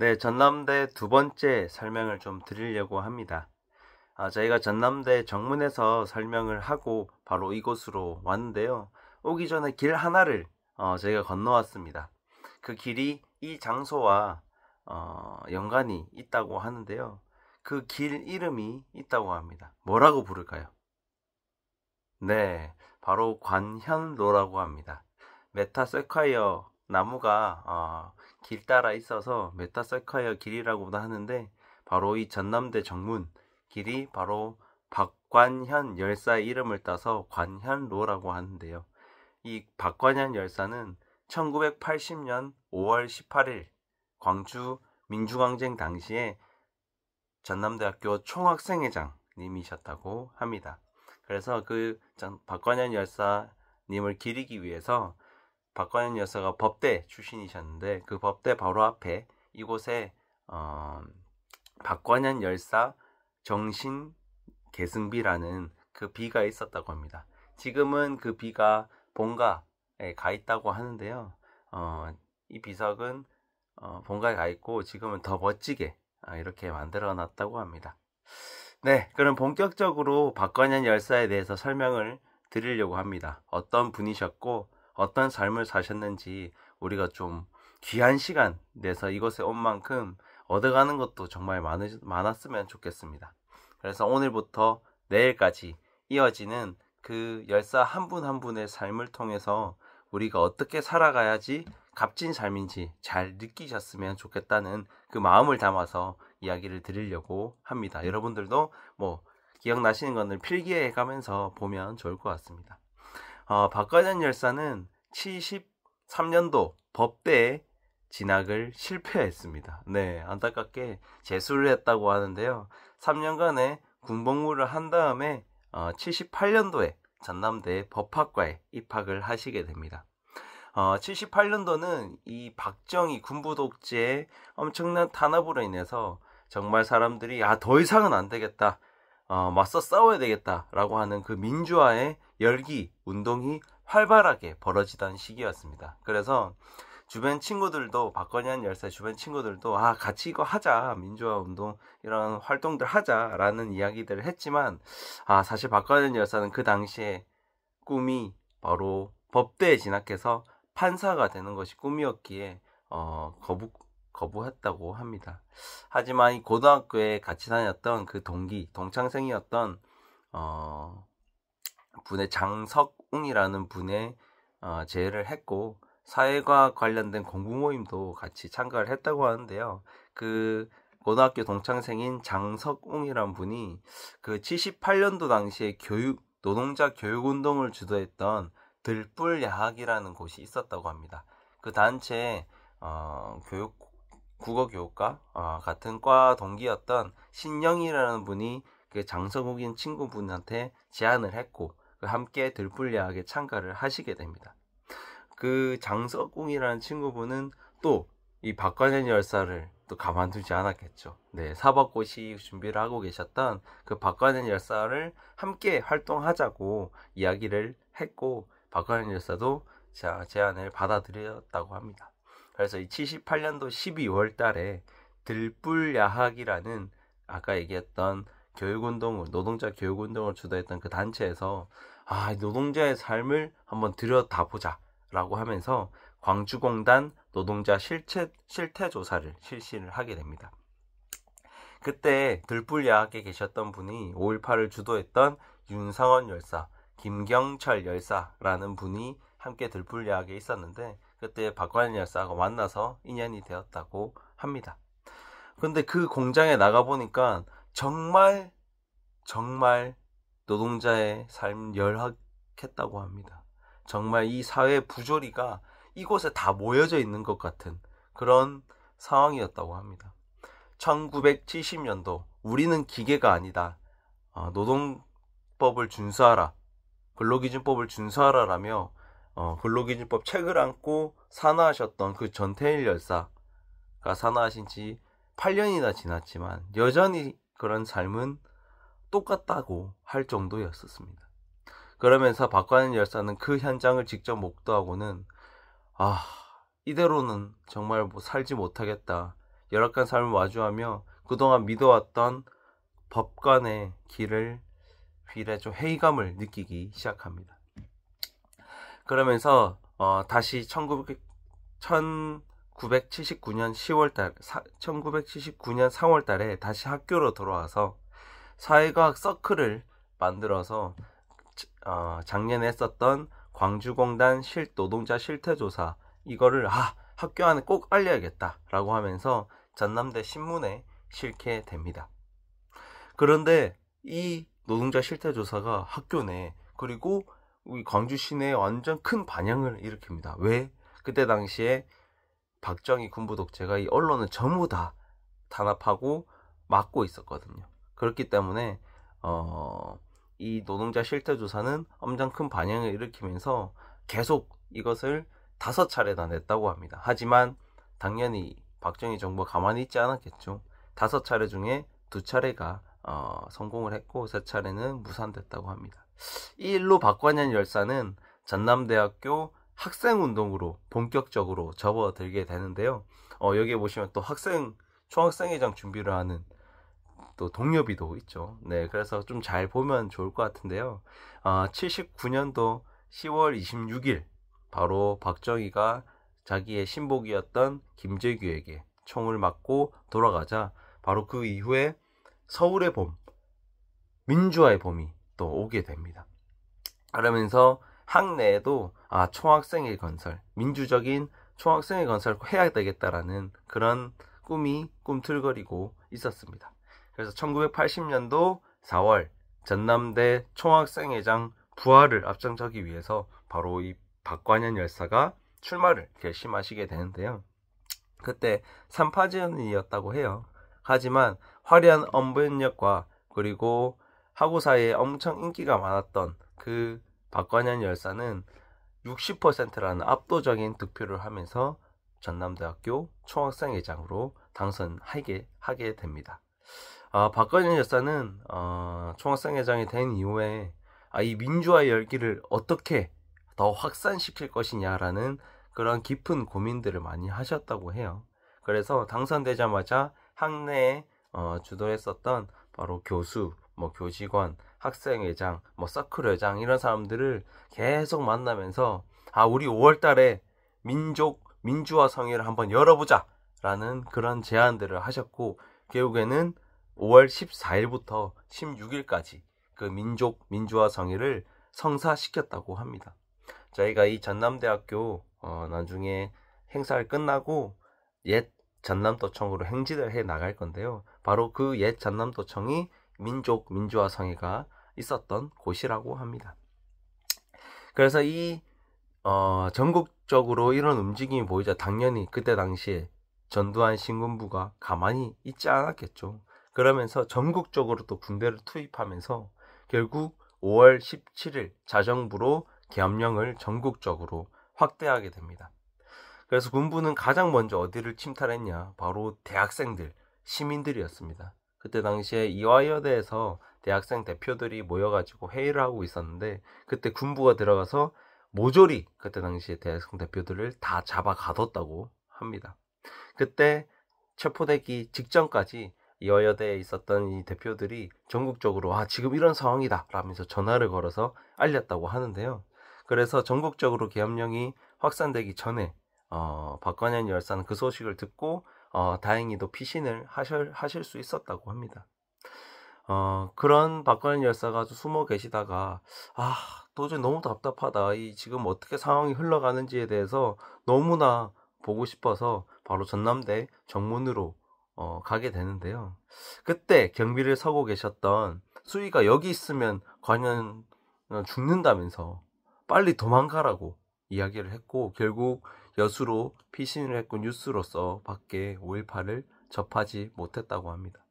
네, 전남대 두 번째 설명을 좀 드리려고 합니다. 저희가 전남대 정문에서 설명을 하고 바로 이곳으로 왔는데요. 오기 전에 길 하나를 저희가 건너왔습니다. 그 길이 이 장소와 연관이 있다고 하는데요. 그 길 이름이 있다고 합니다. 뭐라고 부를까요? 네, 바로 관현로라고 합니다. 메타세콰이어 나무가 길 따라 있어서 메타세콰이어 길이라고도 하는데, 바로 이 전남대 정문 길이 바로 박관현 열사의 이름을 따서 관현로라고 하는데요. 이 박관현 열사는 1980년 5월 18일 광주 민주항쟁 당시에 전남대학교 총학생회장님이셨다고 합니다. 그래서 그 박관현 열사님을 기리기 위해서, 박관현 열사가 법대 출신이셨는데 그 법대 바로 앞에 이곳에 박관현 열사 정신 계승비라는 그 비가 있었다고 합니다. 지금은 그 비가 본가에 가 있다고 하는데요. 이 비석은 본가에 가 있고 지금은 더 멋지게 이렇게 만들어 놨다고 합니다. 네, 그럼 본격적으로 박관현 열사에 대해서 설명을 드리려고 합니다. 어떤 분이셨고 어떤 삶을 사셨는지 우리가 좀 귀한 시간 내서 이곳에 온 만큼 얻어가는 것도 정말 많았으면 좋겠습니다. 그래서 오늘부터 내일까지 이어지는 그 열사 한 분 한 분의 삶을 통해서 우리가 어떻게 살아가야지 값진 삶인지 잘 느끼셨으면 좋겠다는 그 마음을 담아서 이야기를 드리려고 합니다. 여러분들도 뭐 기억나시는 것을 필기해 가면서 보면 좋을 것 같습니다. 박관현 열사는 73년도 법대에 진학을 실패했습니다. 네, 안타깝게 재수를 했다고 하는데요. 3년간의 군복무를 한 다음에 78년도에 전남대 법학과에 입학을 하시게 됩니다. 78년도는 이 박정희 군부 독재의 엄청난 탄압으로 인해서 정말 사람들이 더 이상은 안 되겠다, 맞서 싸워야 되겠다라고 하는 그 민주화의 열기 운동이 활발하게 벌어지던 시기였습니다. 그래서 주변 친구들도, 박건현 열사의 주변 친구들도 같이 이거 하자, 민주화 운동 이런 활동들 하자라는 이야기들을 했지만 사실 박건현 열사는 그 당시에 꿈이 바로 법대에 진학해서 판사가 되는 것이 꿈이었기에 거부했다고 합니다. 하지만 이 고등학교에 같이 다녔던 그 동창생이었던 분의 장석웅이라는 분의 제의를 했고, 사회과 관련된 공부 모임도 같이 참가를 했다고 하는데요. 그 고등학교 동창생인 장석웅이라는 분이 그 78년도 당시에 노동자 교육운동을 주도했던 들불야학이라는 곳이 있었다고 합니다. 그 단체에 국어교육과 같은 과 동기였던 신영이라는 분이 그 장석욱인 친구분한테 제안을 했고, 함께 들불야학에 참가를 하시게 됩니다. 그 장석웅이라는 친구분은 또 이 박관현 열사를 또 가만두지 않았겠죠. 네, 사법고시 준비를 하고 계셨던 그 박관현 열사를 함께 활동하자고 이야기를 했고, 박관현 열사도 제안을 받아들였다고 합니다. 그래서 이 78년도 12월 달에 들불야학이라는 아까 얘기했던 노동자 교육운동을 주도했던 그 단체에서 노동자의 삶을 한번 들여다보자 라고 하면서 광주공단 노동자 실태조사를 실시를 하게 됩니다. 그때 들불야학에 계셨던 분이 5.18을 주도했던 윤상원 열사, 김경철 열사라는 분이 함께 들불야학에 있었는데, 그때 박관현 열사하고 만나서 인연이 되었다고 합니다. 근데 그 공장에 나가보니까 정말 노동자의 삶 열악했다고 합니다. 정말 이 사회 부조리가 이곳에 다 모여져 있는 것 같은 그런 상황이었다고 합니다. 1970년도 우리는 기계가 아니다, 노동법을 준수하라, 근로기준법을 준수하라라며 근로기준법 책을 안고 산화하셨던 그 전태일 열사가 산화하신 지 8년이나 지났지만 여전히 그런 삶은 똑같다고 할 정도였었습니다. 그러면서 박관현 열사는 그 현장을 직접 목도하고는 이대로는 정말 살지 못하겠다, 열악한 삶을 마주하며 그동안 믿어왔던 법관의 길에 좀 회의감을 느끼기 시작합니다. 그러면서 다시 1979년 4월 달에 다시 학교로 돌아와서 사회과학 서클을 만들어서 작년에 했었던 광주공단 노동자 실태조사 이거를 학교 안에 꼭 알려야겠다 라고 하면서 전남대 신문에 실게 됩니다. 그런데 이 노동자 실태조사가 학교 내 그리고 우리 광주 시내에 완전 큰 반향을 일으킵니다. 왜? 그때 당시에 박정희 군부 독재가 이 언론을 전부 다 탄압하고 막고 있었거든요. 그렇기 때문에 이 노동자 실태조사는 엄청 큰 반향을 일으키면서 계속 이것을 5차례나 냈다고 합니다. 하지만 당연히 박정희 정부가 가만히 있지 않았겠죠. 5차례 중에 2차례가 성공을 했고 3차례는 무산됐다고 합니다. 이 일로 박관현 열사는 전남대학교 학생운동으로 본격적으로 접어들게 되는데요. 여기에 보시면 또 총학생회장 준비를 하는 또 동료비도 있죠. 네, 그래서 좀 잘 보면 좋을 것 같은데요. 79년도 10월 26일 바로 박정희가 자기의 신복이었던 김재규에게 총을 맞고 돌아가자 바로 그 이후에 서울의 봄, 민주화의 봄이 또 오게 됩니다. 그러면서 학내에도 총학생회 건설, 민주적인 총학생회 건설을 해야 되겠다라는 그런 꿈틀거리고 있었습니다. 그래서 1980년도 4월 전남대 총학생회장 부활을 앞장서기 위해서 바로 이 박관현 열사가 출마를 결심하시게 되는데요. 그때 3파전이었다고 해요. 하지만 화려한 언변력과 그리고 학우 사이에 엄청 인기가 많았던 그 박관현 열사는 60%라는 압도적인 득표를 하면서 전남대학교 총학생회장으로 당선하게 됩니다. 박관현 열사는 총학생회장이 된 이후에 이 민주화의 열기를 어떻게 더 확산시킬 것이냐라는 그런 깊은 고민들을 많이 하셨다고 해요. 그래서 당선되자마자 학내에 주도했었던 바로 교수, 교직원, 학생회장, 서클회장 이런 사람들을 계속 만나면서 우리 5월달에 민주화 성회를 한번 열어보자 라는 그런 제안들을 하셨고 결국에는 5월 14일부터 16일까지 그 민주화 성회를 성사시켰다고 합니다. 저희가 이 전남대학교 나중에 행사를 끝나고 옛 전남도청으로 행진을 해 나갈 건데요. 바로 그 옛 전남도청이 민주화 성회가 있었던 곳이라고 합니다. 그래서 이 전국적으로 이런 움직임이 보이자 당연히 그때 당시에 전두환 신군부가 가만히 있지 않았겠죠. 그러면서 전국적으로 또 군대를 투입하면서 결국 5월 17일 자정부로 계엄령을 전국적으로 확대하게 됩니다. 그래서 군부는 가장 먼저 어디를 침탈했냐? 바로 대학생들, 시민들이었습니다. 그때 당시에 이화여대에서 대학생 대표들이 모여가지고 회의를 하고 있었는데 그때 군부가 들어가서 모조리 그때 당시에 대학생 대표들을 다 잡아 가뒀다고 합니다. 그때 체포되기 직전까지 이화여대에 있었던 이 대표들이 전국적으로 지금 이런 상황이다 라면서 전화를 걸어서 알렸다고 하는데요. 그래서 전국적으로 계엄령이 확산되기 전에 박관현 열사는 그 소식을 듣고 다행히도 피신을 하실 수 있었다고 합니다. 그런 박관현 열사가 숨어 계시다가 도저히 너무 답답하다. 지금 어떻게 상황이 흘러가는지에 대해서 너무나 보고 싶어서 바로 전남대 정문으로 가게 되는데요. 그때 경비를 서고 계셨던 수위가 여기 있으면 관현 죽는다면서 빨리 도망가라고 이야기를 했고 결국 여수로 피신을 했고 뉴스로서 밖에 5.18을 접하지 못했다고 합니다.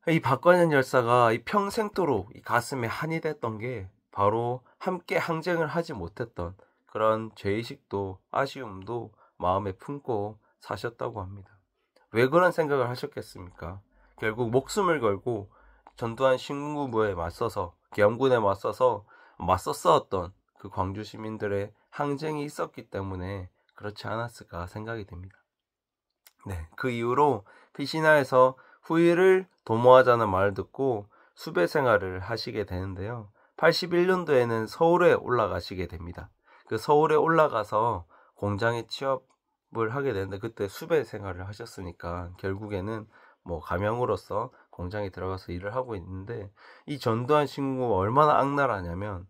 이 박관현 열사가 평생도록 가슴에 한이 됐던 게 바로 함께 항쟁을 하지 못했던 그런 죄의식도 아쉬움도 마음에 품고 사셨다고 합니다. 왜 그런 생각을 하셨겠습니까? 결국 목숨을 걸고 전두환 신군부에 맞서서 계엄군에 맞서 싸웠던 그 광주 시민들의 항쟁이 있었기 때문에 그렇지 않았을까 생각이 됩니다. 네, 그 이후로 피시나에서 후일을 도모하자는 말을 듣고 수배 생활을 하시게 되는데요. 81년도에는 서울에 올라가시게 됩니다. 그 서울에 올라가서 공장에 취업을 하게 되는데 그때 수배 생활을 하셨으니까 결국에는 뭐 가명으로서 공장에 들어가서 일을 하고 있는데 이 전두환 신구가 얼마나 악랄하냐면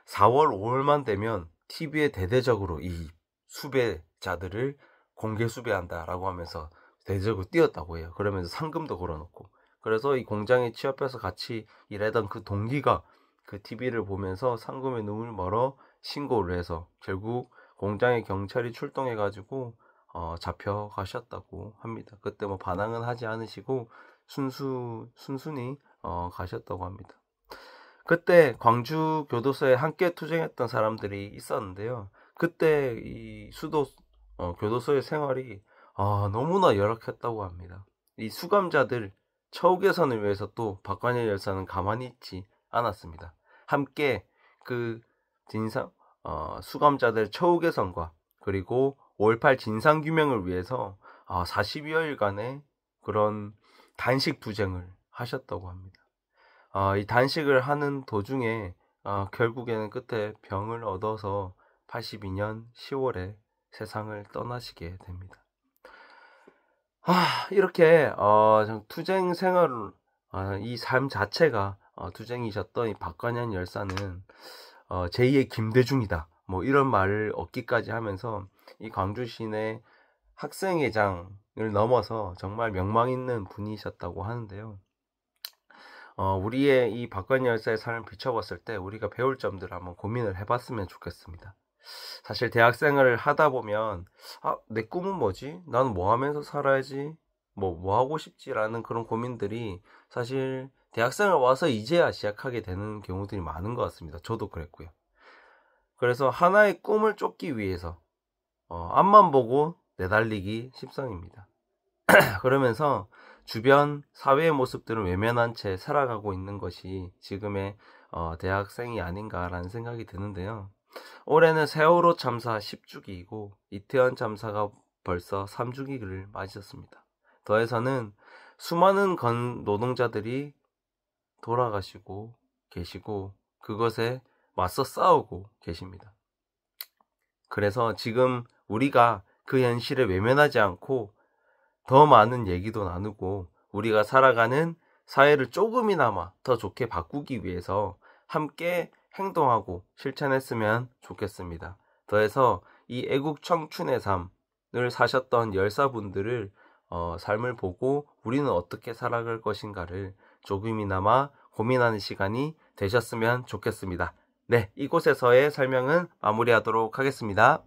4월 5월만 되면 TV에 대대적으로 이 수배자들을 공개 수배한다라고 하면서 대대적으로 띄었다고 해요. 그러면서 상금도 걸어놓고. 그래서 이 공장에 취업해서 같이 일하던 그 동기가 그 TV를 보면서 상금에 눈물 멀어 신고를 해서 결국 공장에 경찰이 출동해가지고 잡혀가셨다고 합니다. 그때 뭐 반항은 하지 않으시고 순순히 가셨다고 합니다. 그때 광주 교도소에 함께 투쟁했던 사람들이 있었는데요. 그때 이 교도소의 생활이 너무나 열악했다고 합니다. 이 수감자들 처우 개선을 위해서 또 박관일 열사는 가만히 있지 않았습니다. 함께 그 수감자들 처우 개선과 그리고 5.18 진상 규명을 위해서 40여일간의 그런 단식 투쟁을 하셨다고 합니다. 이 단식을 하는 도중에 결국에는 끝에 병을 얻어서 82년 10월에 세상을 떠나시게 됩니다. 이렇게 투쟁 생활을 이 삶 자체가 투쟁이셨던 이 박관현 열사는 제2의 김대중이다. 뭐 이런 말을 얻기까지 하면서 이 광주 시내 학생회장을 넘어서 정말 명망 있는 분이셨다고 하는데요. 우리의 이 박관현 열사의 삶을 비춰봤을 때 우리가 배울 점들을 한번 고민을 해봤으면 좋겠습니다. 사실 대학생활을 하다 보면 내 꿈은 뭐지? 나는 뭐 하면서 살아야지? 뭐 하고 싶지라는 그런 고민들이 사실 대학생을 와서 이제야 시작하게 되는 경우들이 많은 것 같습니다. 저도 그랬고요. 그래서 하나의 꿈을 쫓기 위해서 앞만 보고 내달리기 십상입니다. 그러면서 주변 사회의 모습들은 외면한 채 살아가고 있는 것이 지금의 대학생이 아닌가라는 생각이 드는데요. 올해는 세월호 참사 10주기이고 이태원 참사가 벌써 3주기를 맞이했습니다. 더해서는 수많은 노동자들이 돌아가시고 계시고 그것에 맞서 싸우고 계십니다. 그래서 지금 우리가 그 현실을 외면하지 않고 더 많은 얘기도 나누고 우리가 살아가는 사회를 조금이나마 더 좋게 바꾸기 위해서 함께 행동하고 실천했으면 좋겠습니다. 더해서 이 애국 청춘의 삶을 사셨던 열사분들을 삶을 보고 우리는 어떻게 살아갈 것인가를 조금이나마 고민하는 시간이 되셨으면 좋겠습니다. 네, 이곳에서의 설명은 마무리하도록 하겠습니다.